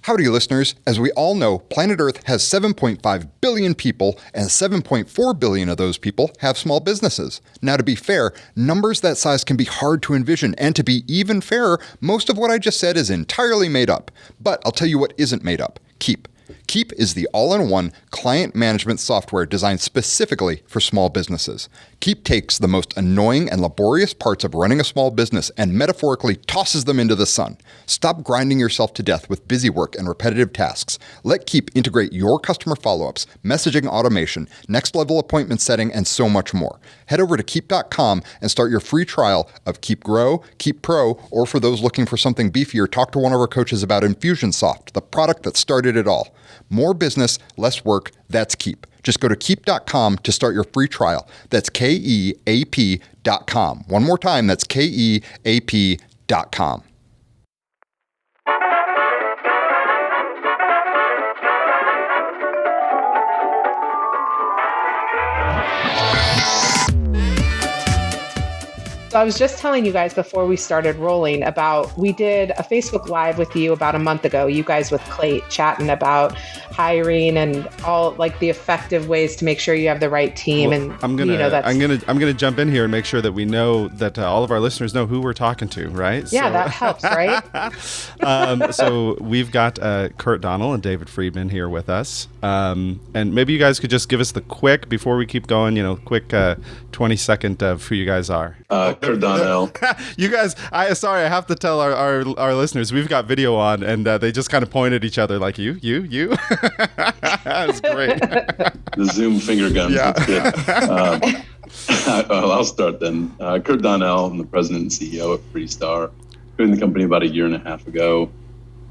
Howdy, listeners. As we all know, planet Earth has 7.5 billion people, and 7.4 billion of those people have small businesses. Now, to be fair, numbers that size can be hard to envision, and to be even fairer, most of what I just said is entirely made up. But I'll tell you what isn't made up. Keap. Keap is the all-in-one client management software designed specifically for small businesses. Keap takes the most annoying and laborious parts of running a small business and metaphorically tosses them into the sun. Stop grinding yourself to death with busy work and repetitive tasks. Let Keap integrate your customer follow-ups, messaging automation, next-level appointment setting, and so much more. Head over to Keap.com and start your free trial of Keap Grow, Keap Pro, or for those looking for something beefier, talk to one of our coaches about Infusionsoft, the product that started it all. More business, less work, that's Keap. Just go to Keap.com to start your free trial. That's Keap.com. One more time, that's Keap.com. So I was just telling you guys before we started rolling about, we did a Facebook Live with you about a month ago, you guys with Clay chatting about hiring and all like the effective ways to make sure you have the right team. Well, and I'm gonna jump in here and make sure that we know that all of our listeners know who we're talking to, right? Yeah, that helps, right? So we've got Kurt Donnell and David Freedman here with us. And maybe you guys could just give us the quick, before we keep going, quick 20-second of who you guys are. Kurt Donnell. You guys, I have to tell our listeners, we've got video on, and they just kind of point at each other like, you. That's great. The Zoom finger guns. Yeah. That's good. I'll start then. Kurt Donnell, I'm the president and CEO at Freestar. Joined the company about a year and a half ago.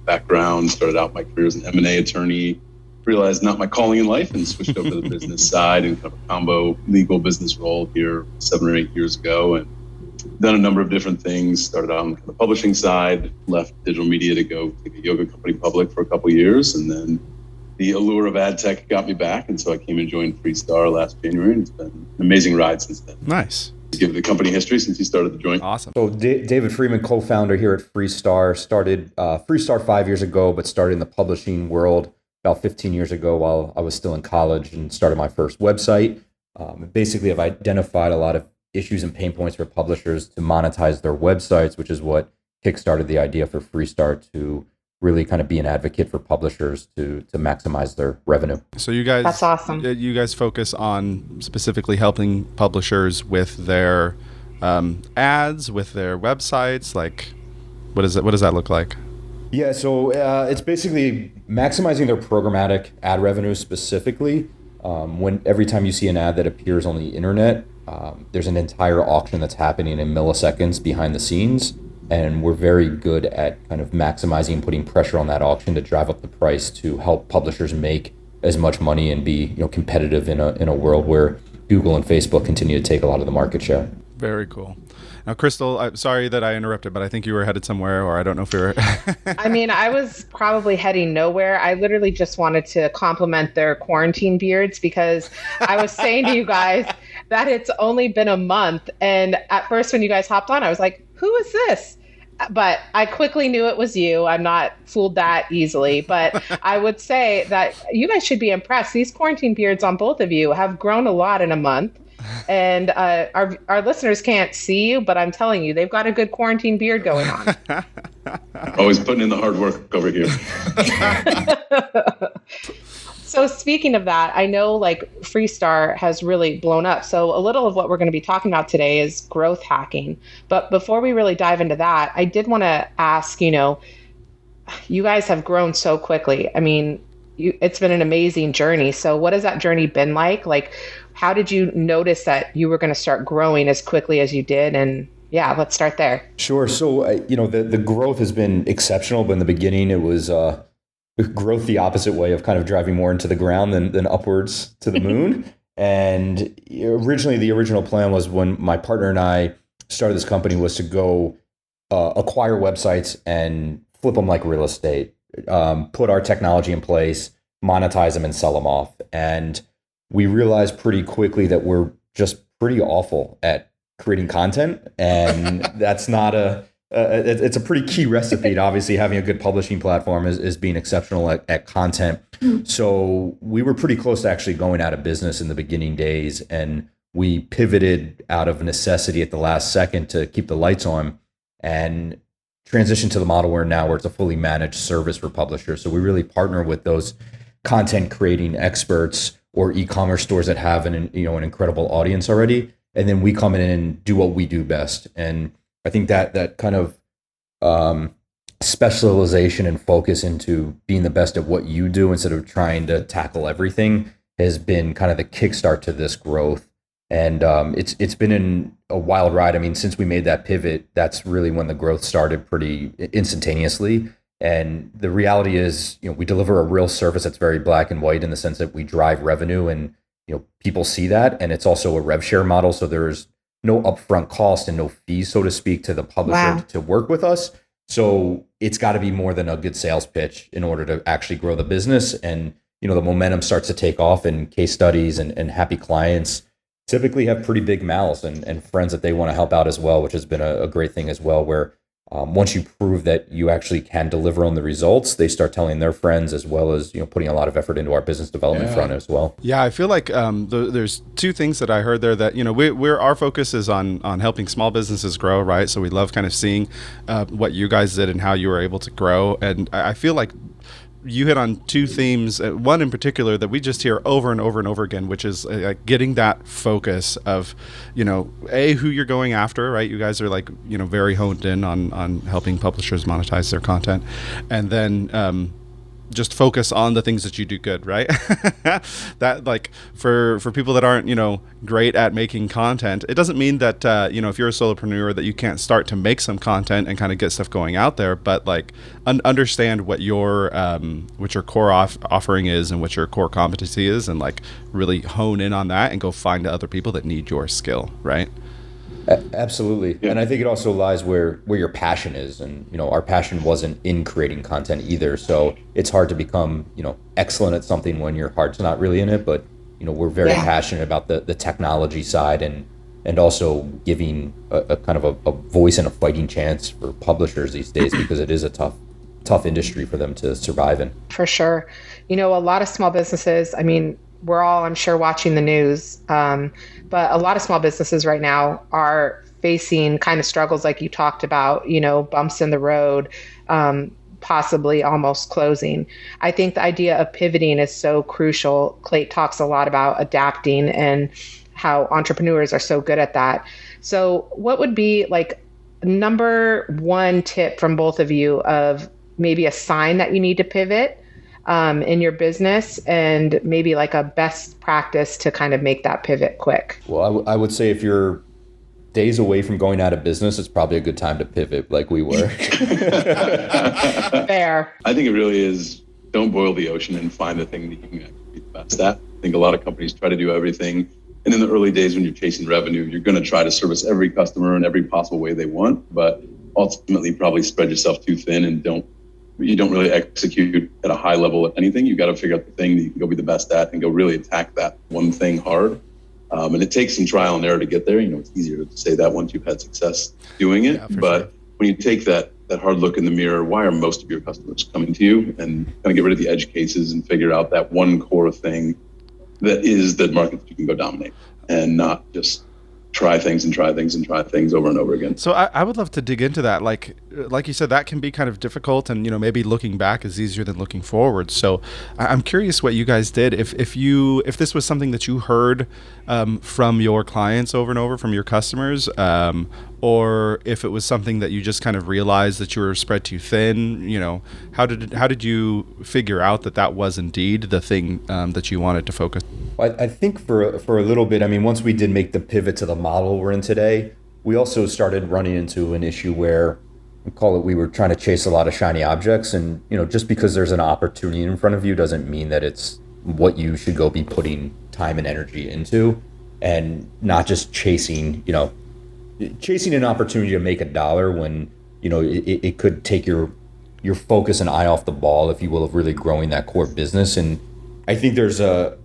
Background, started out my career as an M&A attorney, realized not my calling in life, and switched over to the business side and kind of a combo legal business role here 7 or 8 years ago, and done a number of different things. Started on the publishing side, left digital media to go take a yoga company public for a couple of years, and then the allure of ad tech got me back, and so I came and joined Freestar last January, and it's been an amazing ride since then. Nice. To give the company history since you started the joint. Awesome. So David Freedman, co-founder here at Freestar, started Freestar 5 years ago, but started in the publishing world about 15 years ago while I was still in college, and started my first website. Basically, I've identified a lot of issues and pain points for publishers to monetize their websites, which is what kickstarted the idea for Freestar to really kind of be an advocate for publishers to maximize their revenue. So you guys, that's awesome. You guys focus on specifically helping publishers with their ads, with their websites. Like, what does that look like? Yeah, so it's basically maximizing their programmatic ad revenue specifically. When every time you see an ad that appears on the internet, there's an entire auction that's happening in milliseconds behind the scenes, and we're very good at kind of maximizing and putting pressure on that auction to drive up the price to help publishers make as much money and be competitive in a world where Google and Facebook continue to take a lot of the market share. Very cool. Now, Crystal, I'm sorry that I interrupted, but I think you were headed somewhere, or I don't know if you were. I mean, I was probably heading nowhere. I literally just wanted to compliment their quarantine beards, because I was saying to you guys that it's only been a month. And at first when you guys hopped on, I was like, who is this? But I quickly knew it was you. I'm not fooled that easily. But I would say that you guys should be impressed. These quarantine beards on both of you have grown a lot in a month. And our listeners can't see you, but I'm telling you, they've got a good quarantine beard going on. Always putting in the hard work over here. So speaking of that, I know like Freestar has really blown up. So a little of what we're going to be talking about today is growth hacking. But before we really dive into that, I did want to ask, you guys have grown so quickly. I mean, it's been an amazing journey. So what has that journey been like? Like, how did you notice that you were going to start growing as quickly as you did? And yeah, let's start there. Sure. So, the growth has been exceptional, but in the beginning it was growth the opposite way of kind of driving more into the ground than upwards to the moon. And originally, the original plan was, when my partner and I started this company, was to go acquire websites and flip them like real estate, put our technology in place, monetize them and sell them off. And we realized pretty quickly that we're just pretty awful at creating content, and that's not a it's a pretty key recipe to obviously having a good publishing platform is being exceptional at content. So we were pretty close to actually going out of business in the beginning days, and we pivoted out of necessity at the last second to keep the lights on and transition to the model we're in now, where it's a fully managed service for publishers. So we really partner with those content creating experts or e-commerce stores that have an incredible audience already, and then we come in and do what we do best. And I think that kind of specialization and focus into being the best at what you do instead of trying to tackle everything has been kind of the kickstart to this growth. And it's been a wild ride. I mean, since we made that pivot, that's really when the growth started pretty instantaneously. And the reality is, we deliver a real service that's very black and white in the sense that we drive revenue, and people see that. And it's also a RevShare model, so there's no upfront cost and no fees, so to speak, to the publisher to work with us. So it's got to be more than a good sales pitch in order to actually grow the business. And the momentum starts to take off, and case studies and happy clients typically have pretty big mouths and friends that they want to help out as well, which has been a great thing as well, where once you prove that you actually can deliver on the results, they start telling their friends, as well as putting a lot of effort into our business development front as well. Yeah, I feel like there's two things that I heard there that we're our focus is on helping small businesses grow, right? So we love kind of seeing what you guys did and how you were able to grow, and I feel like you hit on two themes, one in particular that we just hear over and over and over again, which is getting that focus of, who you're going after, right? You guys are very honed in on helping publishers monetize their content. And then just focus on the things that you do good, right? That for people that aren't, great at making content, it doesn't mean that, if you're a solopreneur that you can't start to make some content and kind of get stuff going out there, but understand what your core offering is and what your core competency is, and really hone in on that and go find other people that need your skill, right? Absolutely. Yeah. And I think it also lies where your passion is. And, our passion wasn't in creating content either. So it's hard to become, excellent at something when your heart's not really in it. But, we're very passionate about the technology side and also giving a kind of a voice and a fighting chance for publishers these days, because it is a tough industry for them to survive in. For sure. A lot of small businesses, I mean, we're all, I'm sure, watching the news, but a lot of small businesses right now are facing kind of struggles like you talked about, bumps in the road, possibly almost closing. I think the idea of pivoting is so crucial. Clayt talks a lot about adapting and how entrepreneurs are so good at that. So what would be number one tip from both of you of maybe a sign that you need to pivot in your business, and maybe a best practice to kind of make that pivot quick? Well, I would say if you're days away from going out of business, it's probably a good time to pivot like we were. Fair. I think it really is, don't boil the ocean and find the thing that you can actually be the best at. I think a lot of companies try to do everything. And in the early days when you're chasing revenue, you're going to try to service every customer in every possible way they want, but ultimately probably spread yourself too thin and you don't really execute at a high level at anything. You got to figure out the thing that you can go be the best at and go really attack that one thing hard. And it takes some trial and error to get there. It's easier to say that once you've had success doing it. Yeah, but sure. When you take that hard look in the mirror, why are most of your customers coming to you? And kind of get rid of the edge cases and figure out that one core thing that is the market that you can go dominate, and not just try things over and over again. So I would love to dig into that. Like you said, that can be kind of difficult, and maybe looking back is easier than looking forward. So I'm curious what you guys did. If this was something that you heard from your clients over and over, from your customers, or if it was something that you just kind of realized that you were spread too thin, how did you figure out that was indeed the thing that you wanted to focus? I think for a little bit, I mean, once we did make the pivot to the model we're in today, we also started running into an issue where we were trying to chase a lot of shiny objects. And, just because there's an opportunity in front of you doesn't mean that it's what you should go be putting time and energy into, and not just chasing an opportunity to make $1 when, it could take your focus and eye off the ball, if you will, of really growing that core business. And I think there's a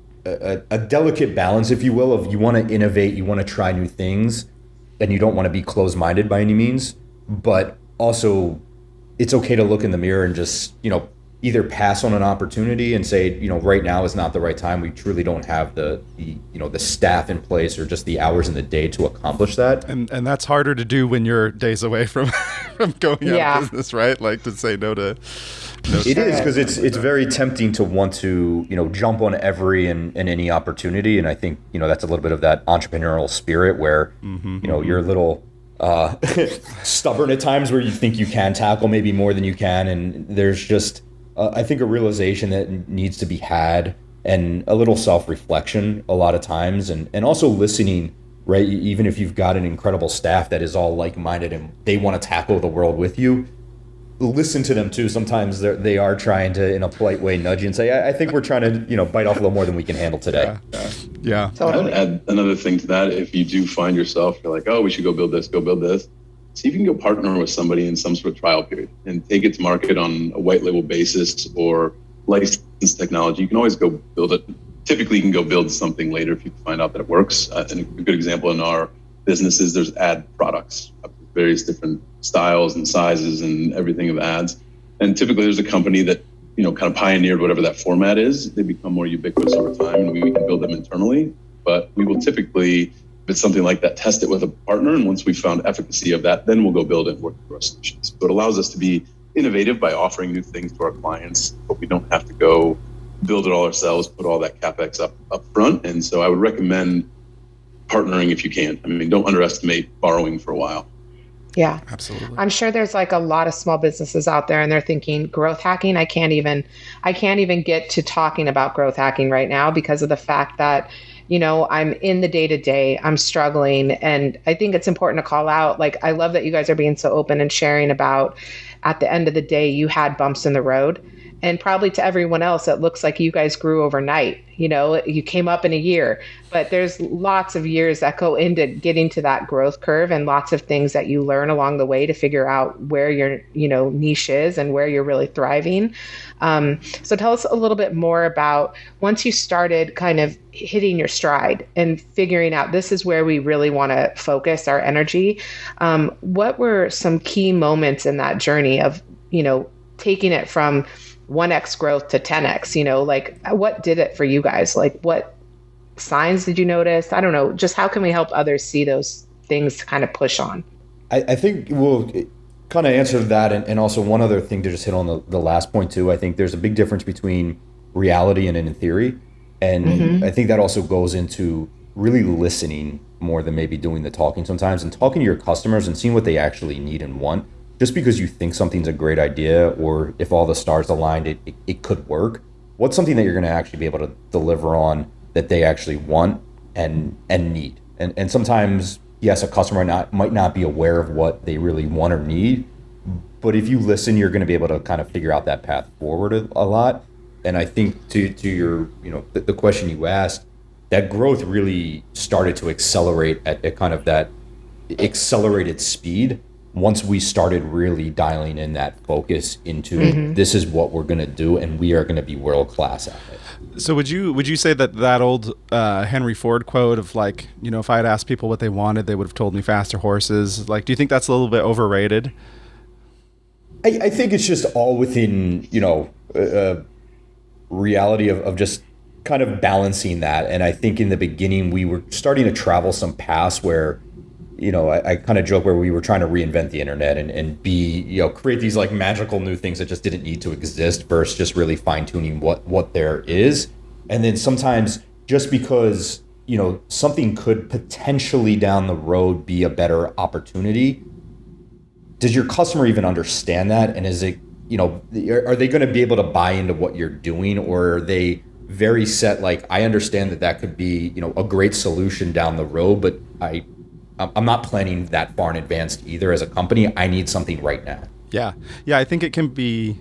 delicate balance, if you will, of you want to innovate, you want to try new things, and you don't want to be closed-minded by any means. But also, it's okay to look in the mirror and just, either pass on an opportunity and say, right now is not the right time. We truly don't have the staff in place or just the hours in the day to accomplish that. And that's harder to do when you're days away from from going out of business, right? Like to say no to. It is, because it's very tempting to want to jump on every and any opportunity, and I think that's a little bit of that entrepreneurial spirit where you're a little stubborn at times, where you think you can tackle maybe more than you can, and there's just I think a realization that needs to be had, and a little self-reflection a lot of times, and also listening, right? Even if you've got an incredible staff that is all like-minded and they want to tackle the world with you, listen to them too. Sometimes they are trying to, in a polite way, nudge you and say, I think we're trying to, bite off a little more than we can handle today. Yeah. Totally. I'd add another thing to that. If you do find yourself, you're like, oh, we should go build this. See if you can go partner with somebody in some sort of trial period and take it to market on a white label basis or licensed technology. You can always go build it. Typically, you can go build something later if you find out that it works. And a good example in our business is there's ad products, various different styles and sizes and everything of ads. And typically there's a company that, kind of pioneered whatever that format is. They become more ubiquitous over time, and we can build them internally. But we will typically, if it's something like that, test it with a partner. And once we've found efficacy of that, then we'll go build it and work through our solutions. So it allows us to be innovative by offering new things to our clients, but we don't have to go build it all ourselves, put all that CapEx up front. And so I would recommend partnering if you can. I mean, don't underestimate borrowing for a while. Yeah, absolutely. I'm sure there's like a lot of small businesses out there and they're thinking growth hacking. I can't even get to talking about growth hacking right now because of the fact that, I'm in the day to day, I'm struggling. And I think it's important to call out, like, I love that you guys are being so open and sharing about at the end of the day, you had bumps in the road. And probably to everyone else, it looks like you guys grew overnight. You came up in a year, but there's lots of years that go into getting to that growth curve, and lots of things that you learn along the way to figure out where your, niche is and where you're really thriving. So tell us a little bit more about once you started kind of hitting your stride and figuring out this is where we really want to focus our energy. What were some key moments in that journey of, taking it from 1x growth to 10x, like what did it for you guys? Like what signs did you notice? I don't know. Just how can we help others see those things to kind of push on? I think we'll kind of answer that. And also one other thing to just hit on the last point too. I think there's a big difference between reality and in theory. And I think that also goes into really listening more than maybe doing the talking sometimes, and talking to your customers and seeing what they actually need and want. Just because you think something's a great idea, or if all the stars aligned, it could work. What's something that you're going to actually be able to deliver on that they actually want and need? And sometimes, yes, a customer might not be aware of what they really want or need, but if you listen, you're going to be able to kind of figure out that path forward a lot. And I think to your, the question you asked, that growth really started to accelerate at kind of that accelerated speed once we started really dialing in that focus into this is what we're going to do, and we are going to be world class at it. So would you say that old Henry Ford quote of like, if I had asked people what they wanted, they would have told me faster horses. Like, do you think that's a little bit overrated? I think it's just all within, reality of just kind of balancing that. And I think in the beginning we were starting to travel some paths where, I kind of joke where we were trying to reinvent the internet and be, create these like magical new things that just didn't need to exist versus just really fine tuning what there is. And then sometimes just because, something could potentially down the road be a better opportunity, does your customer even understand that? And is it, are they going to be able to buy into what you're doing, or are they very set? Like, I understand that could be, a great solution down the road, but I'm not planning that far in advance either as a company. I need something right now. Yeah. I think it can be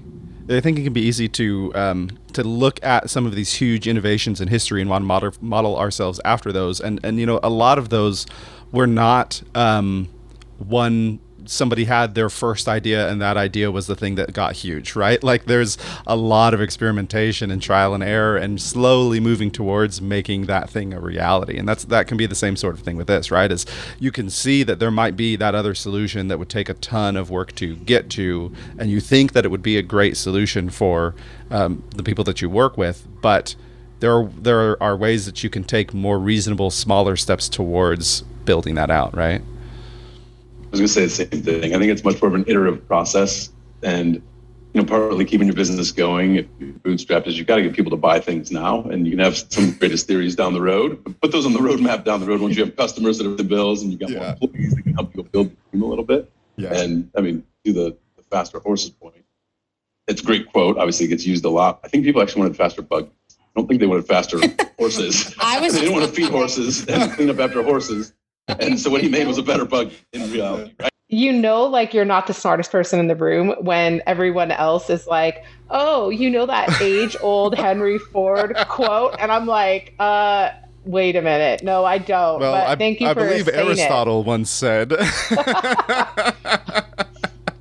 easy to look at some of these huge innovations in history and want to model ourselves after those. And a lot of those were not one somebody had their first idea and that idea was the thing that got huge, right? Like there's a lot of experimentation and trial and error and slowly moving towards making that thing a reality. And that can be the same sort of thing with this, right? Is you can see that there might be that other solution that would take a ton of work to get to, and you think that it would be a great solution for the people that you work with, but there are ways that you can take more reasonable, smaller steps towards building that out, right? I was going to say the same thing. I think it's much more of an iterative process, and partly keeping your business going. If you're bootstrapped, is you've got to get people to buy things now, and you can have some of the greatest theories down the road. But put those on the roadmap down the road once you have customers that are the bills, and you've got more employees that can help you build the team a little bit. Yeah. And I mean, to the faster horses point, it's a great quote. Obviously, it gets used a lot. I think people actually wanted faster bug. I don't think they wanted faster horses. They didn't want to feed horses and clean up after horses. And so what he made was a better bug in reality, right? Like you're not the smartest person in the room when everyone else is like, oh, that age-old Henry Ford quote? And I'm like, wait a minute. No, I don't. Well, but thank you for saying it. I believe Aristotle once said.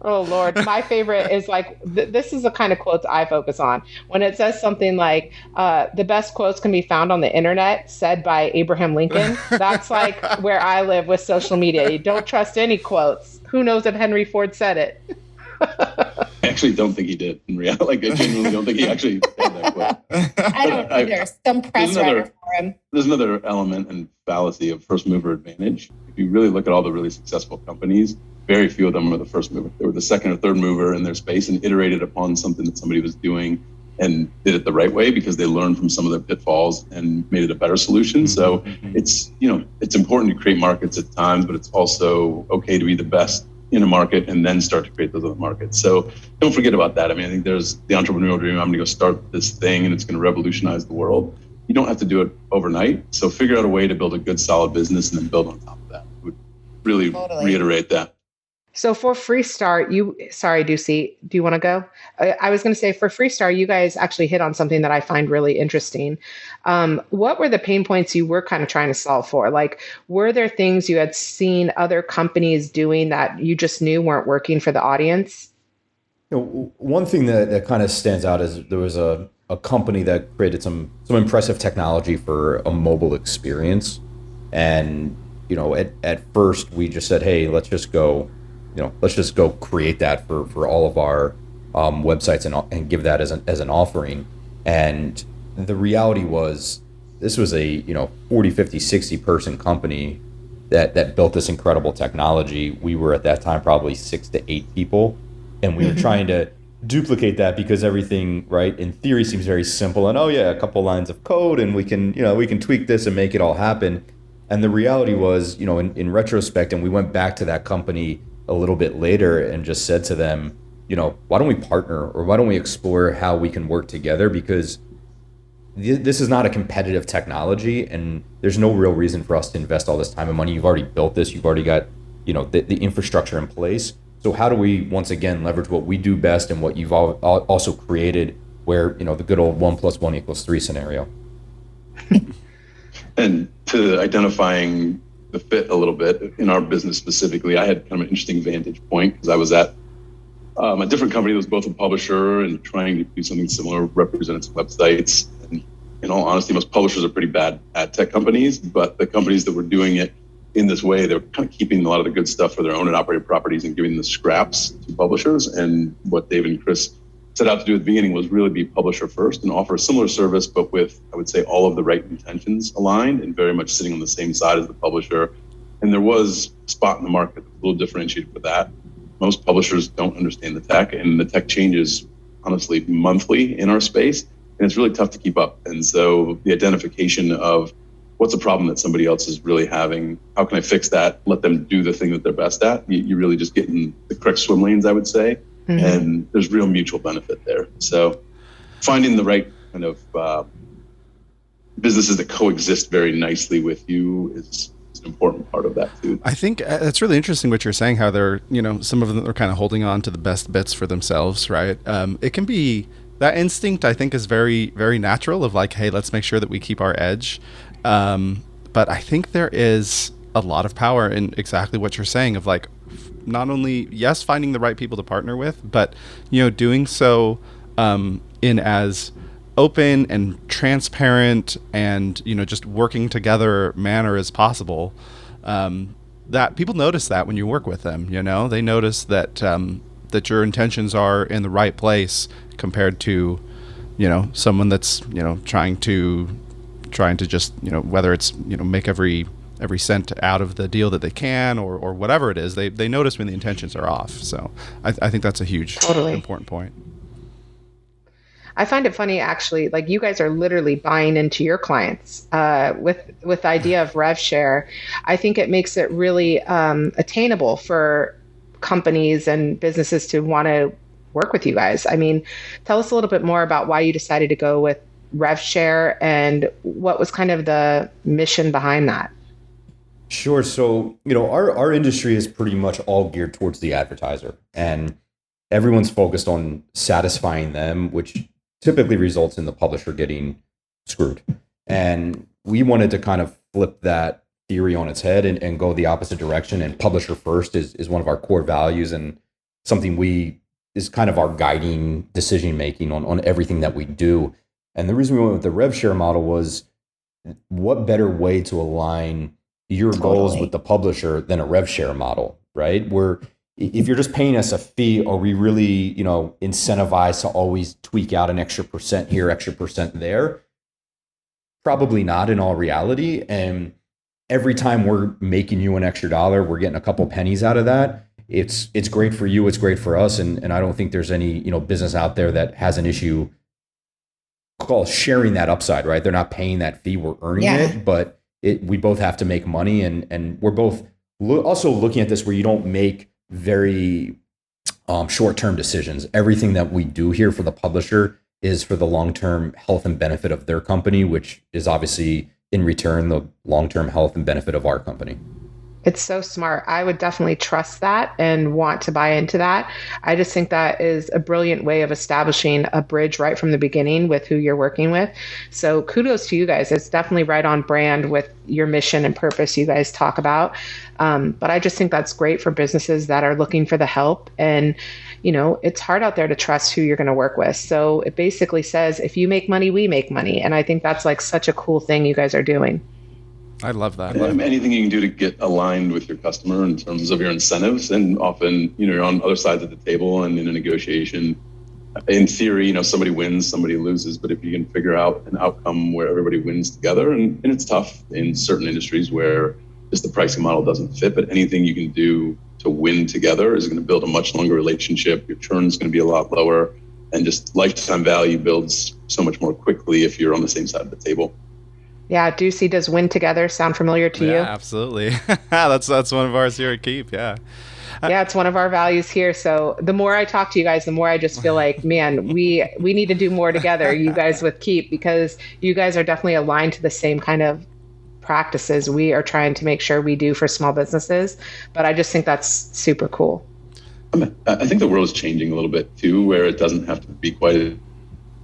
Oh, Lord. My favorite is like, this is the kind of quotes I focus on. When it says something like, the best quotes can be found on the internet, said by Abraham Lincoln. That's like where I live with social media. You don't trust any quotes. Who knows if Henry Ford said it? I actually don't think he did. In reality, like, I genuinely don't think he actually said that quote. I don't either. Some press writer for him. There's another element and fallacy of first mover advantage. If you really look at all the really successful companies, very few of them were the first mover. They were the second or third mover in their space and iterated upon something that somebody was doing and did it the right way because they learned from some of their pitfalls and made it a better solution. So it's important to create markets at times, but it's also okay to be the best in a market and then start to create those other markets. So don't forget about that. I mean, I think there's the entrepreneurial dream. I'm going to go start this thing and it's going to revolutionize the world. You don't have to do it overnight. So figure out a way to build a good, solid business and then build on top of that. I would really reiterate that. So for Freestar, sorry, Dusen, do you want to go? I was going to say for Freestar, you guys actually hit on something that I find really interesting. What were the pain points you were kind of trying to solve for? Like, were there things you had seen other companies doing that you just knew weren't working for the audience? One thing that kind of stands out is there was a company that created some impressive technology for a mobile experience. And, at first we just said, hey, let's just go create that for all of our websites and give that as an offering. And the reality was this was a 40, 50, 60 person company that built this incredible technology. We were at that time probably 6 to 8 people, and we were trying to duplicate that because everything, right, in theory seems very simple and a couple lines of code and we can tweak this and make it all happen. And the reality was, in retrospect, and we went back to that company a little bit later and just said to them, why don't we partner, or why don't we explore how we can work together? Because this is not a competitive technology and there's no real reason for us to invest all this time and money. You've already built this, you've already got, the infrastructure in place. So how do we, once again, leverage what we do best and what you've also created where, the good old 1 + 1 = 3 scenario. And to identifying the fit a little bit in our business specifically, I had kind of an interesting vantage point because I was at a different company that was both a publisher and trying to do something similar, represented some websites. And in all honesty, most publishers are pretty bad at tech companies, but the companies that were doing it in this way, they're kind of keeping a lot of the good stuff for their own and operated properties and giving the scraps to publishers. And what David and Chris set out to do at the beginning was really be publisher first and offer a similar service, but with, I would say, all of the right intentions aligned and very much sitting on the same side as the publisher. And there was a spot in the market that was a little differentiated for that. Most publishers don't understand the tech, and the tech changes, honestly, monthly in our space, and it's really tough to keep up. And so the identification of what's a problem that somebody else is really having, how can I fix that, let them do the thing that they're best at, you really just get in the correct swim lanes, I would say. And there's real mutual benefit there. So finding the right kind of businesses that coexist very nicely with you is an important part of that too. I think it's really interesting what you're saying, how they're, some of them are kind of holding on to the best bits for themselves, right? It can be, that instinct I think is very, very natural of like, hey, let's make sure that we keep our edge. But I think there is a lot of power in exactly what you're saying of like, not only, yes, finding the right people to partner with, but, you know, doing so in as open and transparent and, you know, just working together manner as possible. That people notice that when you work with them, you know, they notice that that your intentions are in the right place compared to, you know, someone that's, you know, trying to just, you know, whether it's, you know, make every cent out of the deal that they can or whatever it is, they notice when the intentions are off. So I think that's a huge, important point. I find it funny, actually, like you guys are literally buying into your clients with the idea of RevShare. I think it makes it really attainable for companies and businesses to want to work with you guys. I mean, tell us a little bit more about why you decided to go with RevShare and what was kind of the mission behind that. Sure. So, you know, our industry is pretty much all geared towards the advertiser, and everyone's focused on satisfying them, which typically results in the publisher getting screwed. And we wanted to kind of flip that theory on its head and go the opposite direction. And publisher first is one of our core values and something is kind of our guiding decision making on everything that we do. And the reason we went with the RevShare model was, what better way to align your goals with the publisher than a RevShare model, right? If you're just paying us a fee, are we really, you know, incentivized to always tweak out an extra percent here, extra percent there? Probably not, in all reality. And every time we're making you an extra dollar, we're getting a couple pennies out of that. It's great for you, it's great for us, and I don't think there's any, you know, business out there that has an issue called sharing that upside, right? They're not paying that fee, we're earning it, but we both have to make money, and we're both also looking at this where you don't make very short-term decisions. Everything that we do here for the publisher is for the long-term health and benefit of their company, which is obviously in return the long-term health and benefit of our company. It's so smart. I would definitely trust that and want to buy into that. I just think that is a brilliant way of establishing a bridge right from the beginning with who you're working with. So kudos to you guys. It's definitely right on brand with your mission and purpose you guys talk about. But I just think that's great for businesses that are looking for the help. And, you know, it's hard out there to trust who you're going to work with. So it basically says, if you make money, we make money. And I think that's like such a cool thing you guys are doing. I love that. Anything you can do to get aligned with your customer in terms of your incentives, and often, you know, you're on other sides of the table and in a negotiation. In theory, you know, somebody wins, somebody loses, but if you can figure out an outcome where everybody wins together, and it's tough in certain industries where just the pricing model doesn't fit, but anything you can do to win together is going to build a much longer relationship. Your churn is going to be a lot lower, and just lifetime value builds so much more quickly if you're on the same side of the table. Yeah, Dusen, does win together sound familiar to you? Yeah, absolutely. That's one of ours here at Keap, yeah. Yeah, it's one of our values here. So the more I talk to you guys, the more I just feel like, man, we need to do more together, you guys with Keap, because you guys are definitely aligned to the same kind of practices we are trying to make sure we do for small businesses. But I just think that's super cool. I think the world is changing a little bit too, where it doesn't have to be quite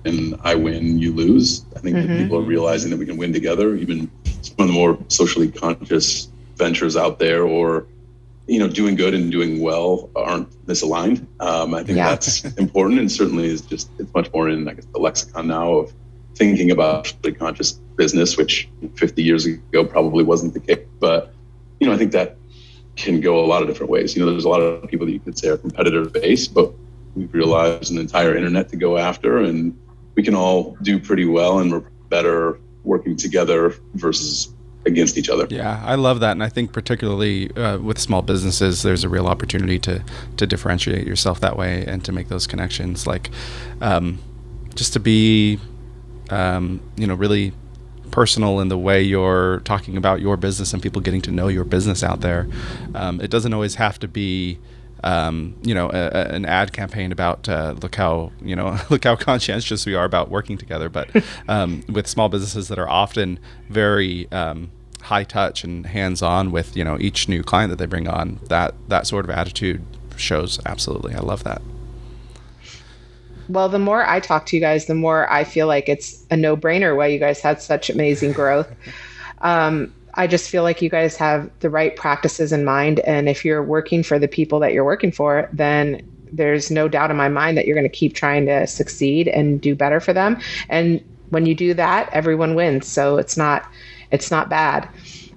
and I win, you lose. I think that people are realizing that we can win together. Even some of the more socially conscious ventures out there, or, you know, doing good and doing well, aren't misaligned. I think that's important, and certainly it's much more in, I guess, the lexicon now of thinking about socially conscious business, which 50 years ago probably wasn't the case. But, you know, I think that can go a lot of different ways. You know, there's a lot of people that you could say are competitor based, but we've realized an entire internet to go after, and we can all do pretty well, and we're better working together versus against each other. Yeah, I love that. And I think particularly with small businesses, there's a real opportunity to differentiate yourself that way and to make those connections. Like just to be, really personal in the way you're talking about your business and people getting to know your business out there. It doesn't always have to be an ad campaign about look how conscientious we are about working together. But with small businesses that are often very high touch and hands on with each new client that they bring on, that sort of attitude shows. Absolutely, I love that. Well, the more I talk to you guys, the more I feel like it's a no-brainer why you guys had such amazing growth. I just feel like you guys have the right practices in mind. And if you're working for the people that you're working for, then there's no doubt in my mind that you're going to keep trying to succeed and do better for them. And when you do that, everyone wins. So it's not bad.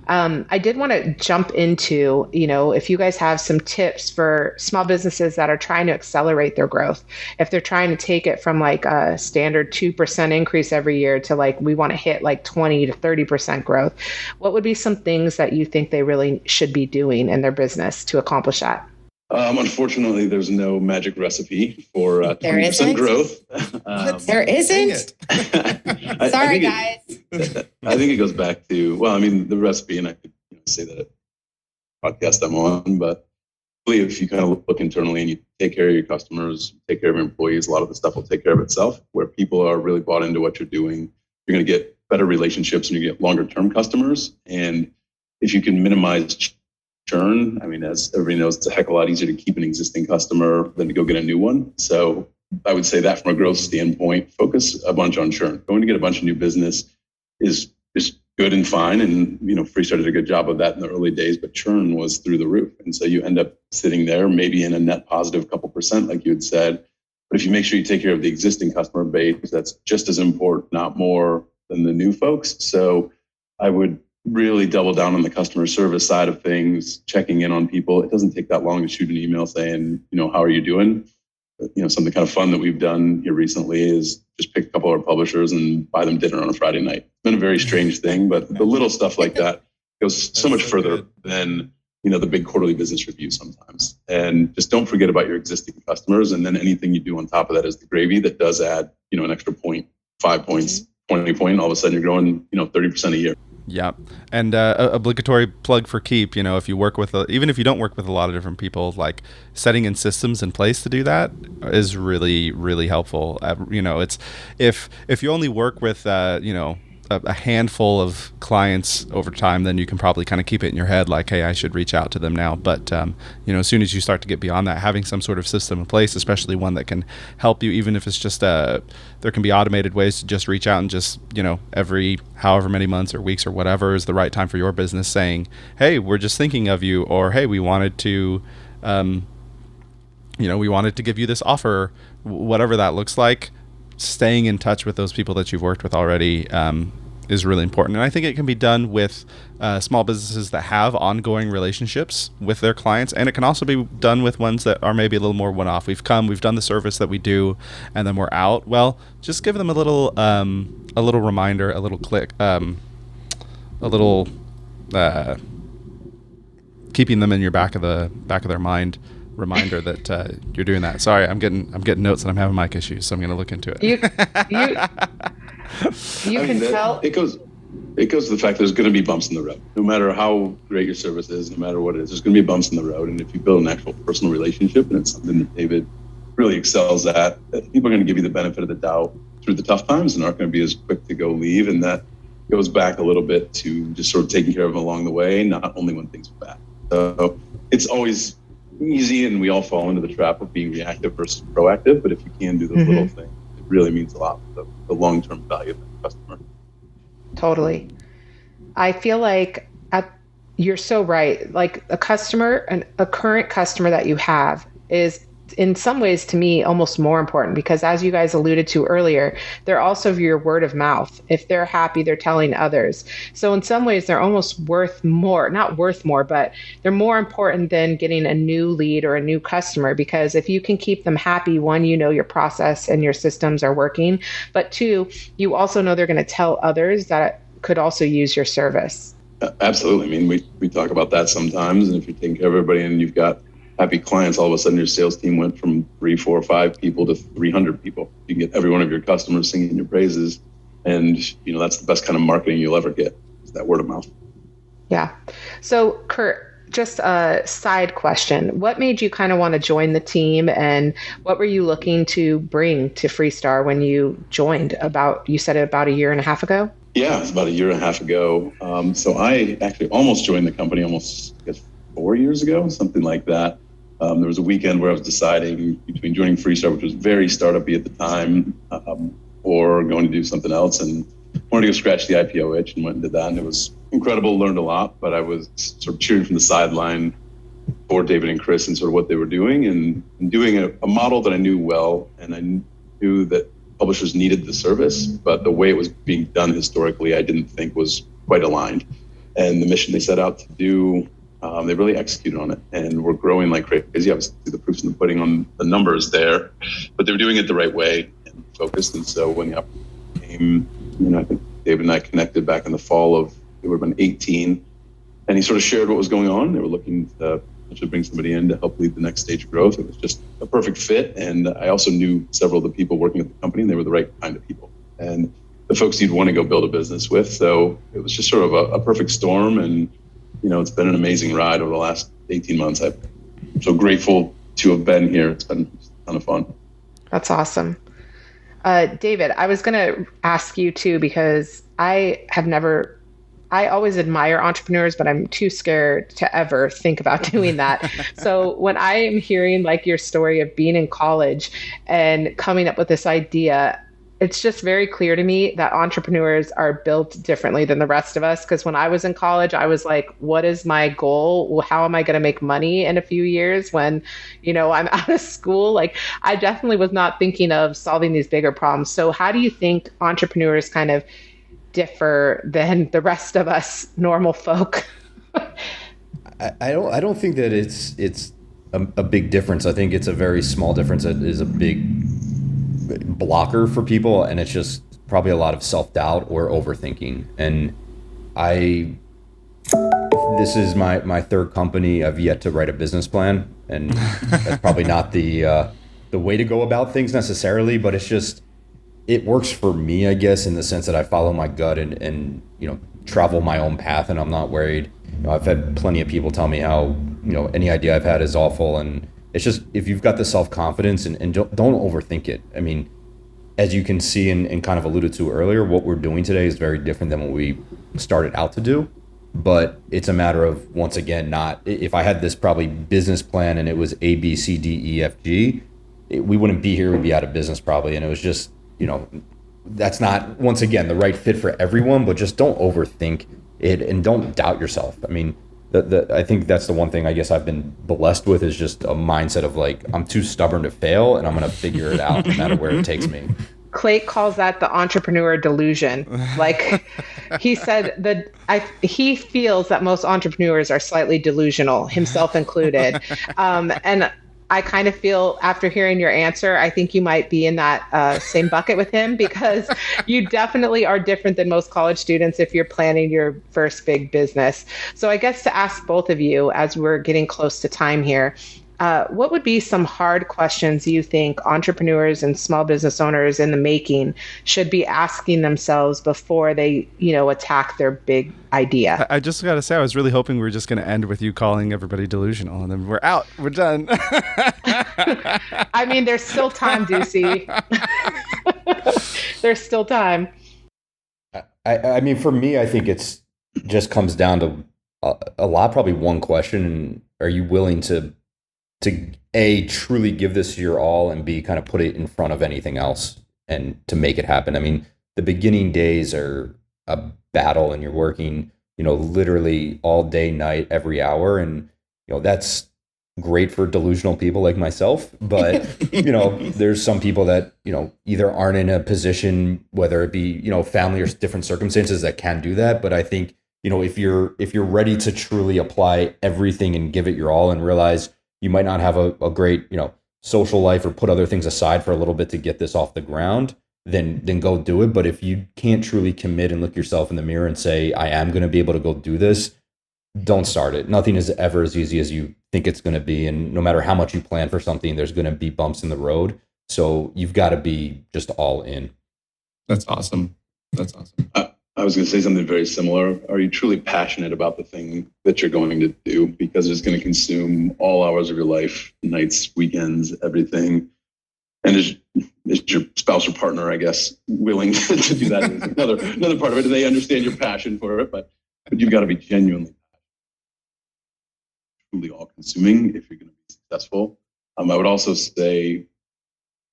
I did want to jump into, if you guys have some tips for small businesses that are trying to accelerate their growth, if they're trying to take it from like a standard 2% increase every year to like, we want to hit like 20 to 30% growth, what would be some things that you think they really should be doing in their business to accomplish that? Unfortunately, there's no magic recipe for 20% growth. There isn't? Sorry, guys. I think it goes back to, the recipe, and I could say that at the podcast I'm on, but really if you kind of look internally and you take care of your customers, take care of your employees, a lot of the stuff will take care of itself. Where people are really bought into what you're doing, you're going to get better relationships and you get longer term customers. And if you can minimize churn, as everybody knows, it's a heck of a lot easier to keep an existing customer than to go get a new one. So I would say that from a growth standpoint, focus a bunch on churn. Going to get a bunch of new business is good and fine. And, Freestar did a good job of that in the early days, but churn was through the roof. And so you end up sitting there maybe in a net positive couple percent, like you had said. But if you make sure you take care of the existing customer base, that's just as important, not more than the new folks. So I would really double down on the customer service side of things, checking in on people. It doesn't take that long to shoot an email saying, how are you doing? Something kind of fun that we've done here recently is just pick a couple of our publishers and buy them dinner on a Friday night. It's been a very strange thing, but the little stuff like that goes so much further than, the big quarterly business review sometimes. And just don't forget about your existing customers. And then anything you do on top of that is the gravy that does add, an extra point, 5 points, 20 point. All of a sudden you're growing, 30% a year. Yeah. And obligatory plug for Keap, if you work with, even if you don't work with a lot of different people, like setting in systems in place to do that is really, really helpful. It's if you only work with, a handful of clients over time, then you can probably kind of keep it in your head like, hey, I should reach out to them now. But, as soon as you start to get beyond that, having some sort of system in place, especially one that can help you, even if it's just there can be automated ways to just reach out and just, every however many months or weeks or whatever is the right time for your business saying, hey, we're just thinking of you, or hey, we wanted to, give you this offer, whatever that looks like. Staying in touch with those people that you've worked with already is really important. And I think it can be done with small businesses that have ongoing relationships with their clients. And it can also be done with ones that are maybe a little more one-off. We've done the service that we do, and then we're out. Well, just give them a little reminder, a little click, keeping them in your back of their mind. Reminder that you're doing that. Sorry, I'm getting notes and I'm having mic issues, so I'm going to look into it. You can tell. It goes to the fact there's going to be bumps in the road. No matter how great your service is, no matter what it is, there's going to be bumps in the road. And if you build an actual personal relationship, and it's something that David really excels at, people are going to give you the benefit of the doubt through the tough times and aren't going to be as quick to go leave. And that goes back a little bit to just sort of taking care of them along the way, not only when things are bad. So it's always easy, and we all fall into the trap of being reactive versus proactive. But if you can do those little things, it really means a lot for the long-term value of the customer. Totally. I feel like you're so right. Like a current customer that you have is in some ways, to me, almost more important, because as you guys alluded to earlier, they're also your word of mouth. If they're happy, they're telling others. So in some ways, they're almost not worth more, but they're more important than getting a new lead or a new customer, because if you can keep them happy, one, your process and your systems are working, but two, you also know they're going to tell others that could also use your service. Absolutely. We talk about that sometimes, and if you're taking care of everybody and you've got happy clients, all of a sudden your sales team went from 3, 4, 5 people to 300 people. You can get every one of your customers singing your praises. And, that's the best kind of marketing you'll ever get, is that word of mouth. Yeah. So Kurt, just a side question. What made you kind of want to join the team, and what were you looking to bring to Freestar when you joined you said about a year and a half ago? Yeah, it was about a year and a half ago. So I actually almost joined the company 4 years ago, something like that. There was a weekend where I was deciding between joining Freestar, which was very startup-y at the time, or going to do something else, and wanted to go scratch the IPO itch, and went and did that. And it was incredible, learned a lot, but I was sort of cheering from the sideline for David and Chris and sort of what they were doing and doing a model that I knew well. And I knew that publishers needed the service, but the way it was being done historically, I didn't think was quite aligned. And the mission they set out to do, they really executed on it, and we're growing like crazy. Obviously, the proof's in the pudding on the numbers there, but they were doing it the right way and focused. And so when the opportunity came, I think David and I connected back in the fall of, it would have been 18, and he sort of shared what was going on. They were looking to bring somebody in to help lead the next stage of growth. It was just a perfect fit, and I also knew several of the people working at the company, and they were the right kind of people, and the folks you'd want to go build a business with. So it was just sort of a perfect storm, and it's been an amazing ride over the last 18 months. I'm so grateful to have been here. It's been a ton of fun. That's awesome. David, I was going to ask you too, because I always admire entrepreneurs, but I'm too scared to ever think about doing that. So when I am hearing like your story of being in college and coming up with this idea, it's just very clear to me that entrepreneurs are built differently than the rest of us. Because when I was in college, I was like, what is my goal? Well, how am I going to make money in a few years when, I'm out of school? Like, I definitely was not thinking of solving these bigger problems. So how do you think entrepreneurs kind of differ than the rest of us normal folk? I don't think that it's a big difference. I think it's a very small difference that is a big blocker for people, and it's just probably a lot of self-doubt or overthinking. And this is my third company. I've yet to write a business plan, and that's probably not the way to go about things necessarily, but it's just, it works for me, I guess, in the sense that I follow my gut and travel my own path, and I'm not worried. I've had plenty of people tell me how any idea I've had is awful, and it's just, if you've got the self-confidence and don't overthink it. I mean, as you can see and kind of alluded to earlier, what we're doing today is very different than what we started out to do. But it's a matter of, once again, not, if I had this probably business plan and it was A, B, C, D, E, F, G, we wouldn't be here. We'd be out of business probably. And it was just, that's not, once again, the right fit for everyone, but just don't overthink it and don't doubt yourself. I mean, I think that's the one thing I guess I've been blessed with, is just a mindset of like, I'm too stubborn to fail and I'm going to figure it out no matter where it takes me. Clay calls that the entrepreneur delusion. Like he said that he feels that most entrepreneurs are slightly delusional, himself included. And I kind of feel, after hearing your answer, I think you might be in that same bucket with him, because you definitely are different than most college students if you're planning your first big business. So I guess to ask both of you, as we're getting close to time here, what would be some hard questions you think entrepreneurs and small business owners in the making should be asking themselves before they, attack their big idea? I just got to say, I was really hoping we were just going to end with you calling everybody delusional, and then we're out. We're done. I mean, there's still time, Ducey. There's still time. I mean, for me, I think it's just comes down to a lot, probably one question. Are you willing to A, truly give this your all, and B, kind of put it in front of anything else and to make it happen? I mean, the beginning days are a battle, and you're working, literally all day, night, every hour. And, that's great for delusional people like myself. But, there's some people that, either aren't in a position, whether it be, family or different circumstances, that can do that. But I think, if you're ready to truly apply everything and give it your all, and realize you might not have a great, social life, or put other things aside for a little bit to get this off the ground, then go do it. But if you can't truly commit and look yourself in the mirror and say, I am going to be able to go do this, don't start it. Nothing is ever as easy as you think it's going to be. And no matter how much you plan for something, there's going to be bumps in the road. So you've got to be just all in. That's awesome. I was going to say something very similar. Are you truly passionate about the thing that you're going to do? Because it's going to consume all hours of your life, nights, weekends, everything. And is your spouse or partner, I guess, willing to do that? Is another part of it. Do they understand your passion for it? But you've got to be genuinely truly all-consuming if you're going to be successful. I would also say,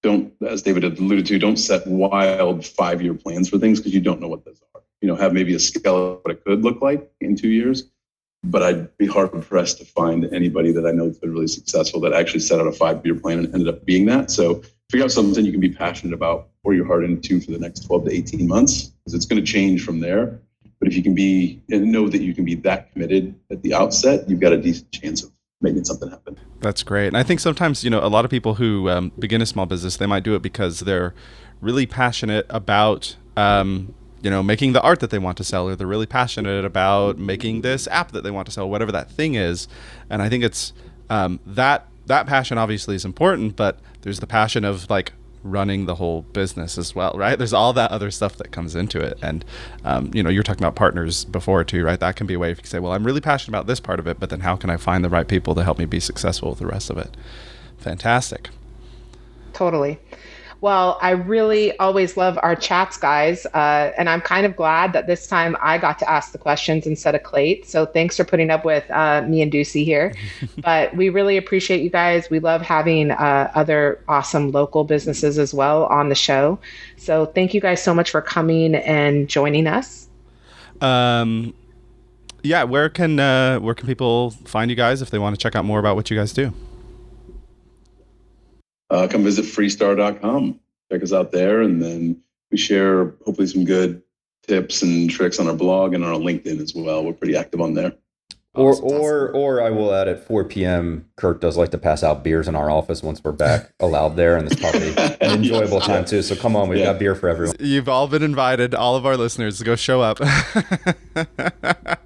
don't, as David had alluded to, don't set wild 5-year plans for things, because you don't know what those are. have maybe a scale of what it could look like in 2 years. But I'd be hard pressed to find anybody that I know that's been really successful that actually set out a 5-year plan and ended up being that. So figure out something you can be passionate about, pour your heart into for the next 12 to 18 months, because it's going to change from there. But if you can be and know that you can be that committed at the outset, you've got a decent chance of making something happen. That's great. And I think sometimes, a lot of people who begin a small business, they might do it because they're really passionate about making the art that they want to sell, or they're really passionate about making this app that they want to sell, whatever that thing is. And I think it's that passion obviously is important, but there's the passion of like running the whole business as well, right? There's all that other stuff that comes into it. And, you're talking about partners before too, right? That can be a way if you say, well, I'm really passionate about this part of it, but then how can I find the right people to help me be successful with the rest of it? Fantastic. Totally. Well, I really always love our chats, guys. And I'm kind of glad that this time I got to ask the questions instead of Clayt. So thanks for putting up with me and Ducey here. But we really appreciate you guys. We love having other awesome local businesses as well on the show. So thank you guys so much for coming and joining us. Where can people find you guys if they want to check out more about what you guys do? Come visit freestar.com. Check us out there. And then we share hopefully some good tips and tricks on our blog and on our LinkedIn as well. We're pretty active on there. Or I will add at 4 p.m. Kurt does like to pass out beers in our office once we're back allowed there, and it's probably an enjoyable time too. So come on, we've got beer for everyone. You've all been invited, all of our listeners, to go show up.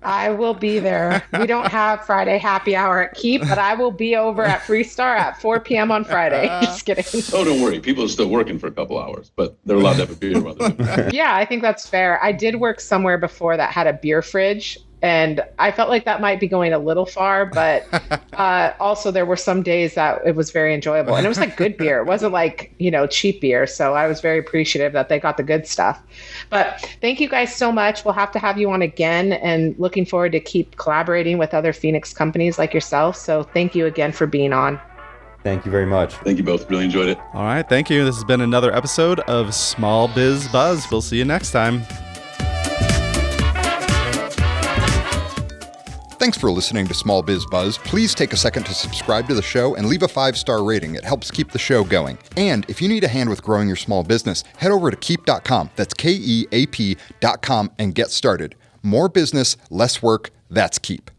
I will be there. We don't have Friday happy hour at Keap, but I will be over at Freestar at 4 p.m. on Friday. Just kidding. Oh, don't worry. People are still working for a couple hours, but they're allowed to have a beer while they're doing it. Yeah, I think that's fair. I did work somewhere before that had a beer fridge, and I felt like that might be going a little far, but also there were some days that it was very enjoyable. And it was like good beer. It wasn't like, cheap beer. So I was very appreciative that they got the good stuff. But thank you guys so much. We'll have to have you on again, and looking forward to keep collaborating with other Phoenix companies like yourself. So thank you again for being on. Thank you very much. Thank you both. Really enjoyed it. All right. Thank you. This has been another episode of Small Biz Buzz. We'll see you next time. Thanks for listening to Small Biz Buzz. Please take a second to subscribe to the show and leave a 5-star rating. It helps keep the show going. And if you need a hand with growing your small business, head over to Keap.com. That's Keap.com and get started. More business, less work. That's Keap.